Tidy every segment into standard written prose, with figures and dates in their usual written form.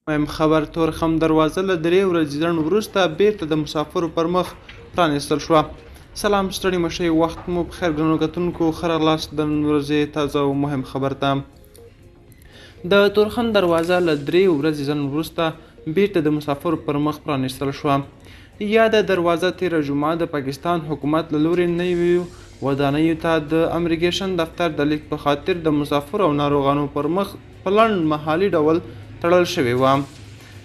مهم خبر تورخم دروازه له 3 ورځې ځنډ وروسته بیرته د مسافرو پر مخ پرانیستل شوه. سلام ستړي مه شئ، وخت مو بخیر ګرانو کتونکو. ښه راغلاست د نن ورځې تازه او مهم خبر ته. د تورخم دروازه له 3 ورځې ځنډ وروسته بیرته د مسافرو پر مخ پرانیستل شوه. یاده دروازه تېره جمعه د پاکستان حکومت له لورې نویو ودانیو ته د امیګریشن دفتر د لیک په خاطر د مسافرو او ناروغانو پر مخ په لنډ مهالي ډول تړل شوې وه.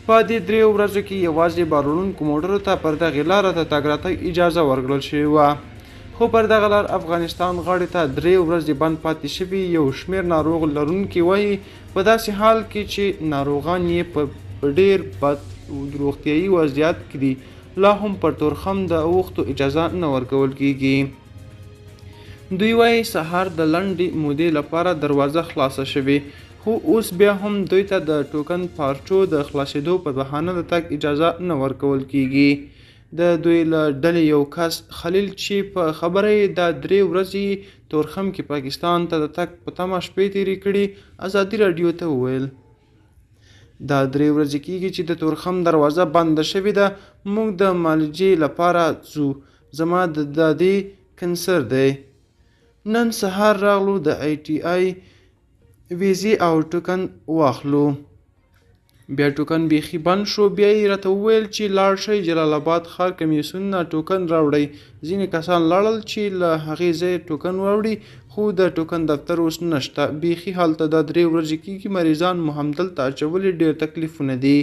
په دې 3 ورځو کې یوازې بار وړونکو موټرو ته پر دغې لاره د تګ راتګ اجازه ورکړل شوې وه، خو پر دغه لار افغانستان غاړې ته 3 ورځې بند پاتې شوي. یو شمېر ناروغ لرونکي وایي په داسې حال کې چې ناروغان یې په ډېر بد روغتیایي وضعیت کې دي، لا هم پر تورخم د اوښتو اجازه نه ورکول کیږي. دوی وایي سهار د لنډې مودې لپاره دروازه خلاصه شوې، خو اوس بیا هم دوی ته د ټوکن پارچو د خلاصېدو په بهانه د تګ اجازه نه ورکول کیږي. د دوی له ډلې یو کس خلیل چې په خبره یې دا 3 ورځې تورخم کې پاکستان ته د تګ په تمه شپې تېرې کړي ازادي راډیو ته وویل دا 3 ورځې کېږي چې د تورخم دروازه بنده شوې ده. موږ د معالجې لپاره ځو، زما د دې کنسر دی. نن سهار راغلو د ITI ویزې او ټوکن واخلو، بیا ټوکن بیخي بند شو. بیا یې راته وویل چې لاړ شئ جلال آباد ښار کمیسیون نه ټوکن راوړئ. ځینې کسان لاړل چې له هغې ځایه ټوکن راوړي، خو د ټوکن دفتر اوس نشته. بیخي هلته دا 3 ورځې کېږي مریضان مو همدلته اچولي، ډېر تکلیفونه دي.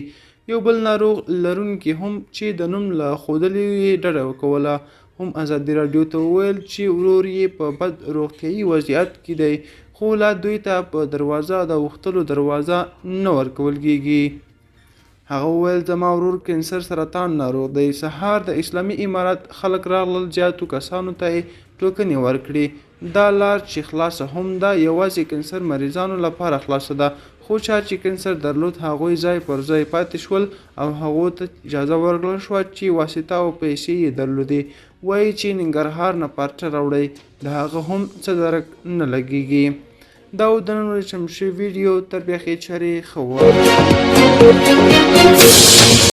یو بل ناروغ لرونکي هم چې د نوم له ښودلو یې ډډه کوله هم ازادي راډیو ته وویل چې ورور یې په بد روغتیایي وضعیت کې دی، خو لا دوی ته په دروازه د وختلو دروازه نه ورکول کیږي. هغه وویل زما ورور کینسر سرطان ناروغ دی. سهار د اسلامی امارت خلک راغلل، زیاتو کسانو ته یې ټوکنې ورکړي. دا لار چې خلاصه هم ده یوازې کینسر مریضانو لپاره خلاصه ده، خو چا چې کینسر درلود هغوی ځای پر ځای پاتې شول او هغو ته اجازه ورکړل شوه چې واسطه او پیسې یې درلودې. وایي چې ننګرهار نه پارچه راوړئ، د هغه هم څه درک نه لګېږي. دا و د نن ورځې چمشي ویډیو. تر بیا ښې چارې ښه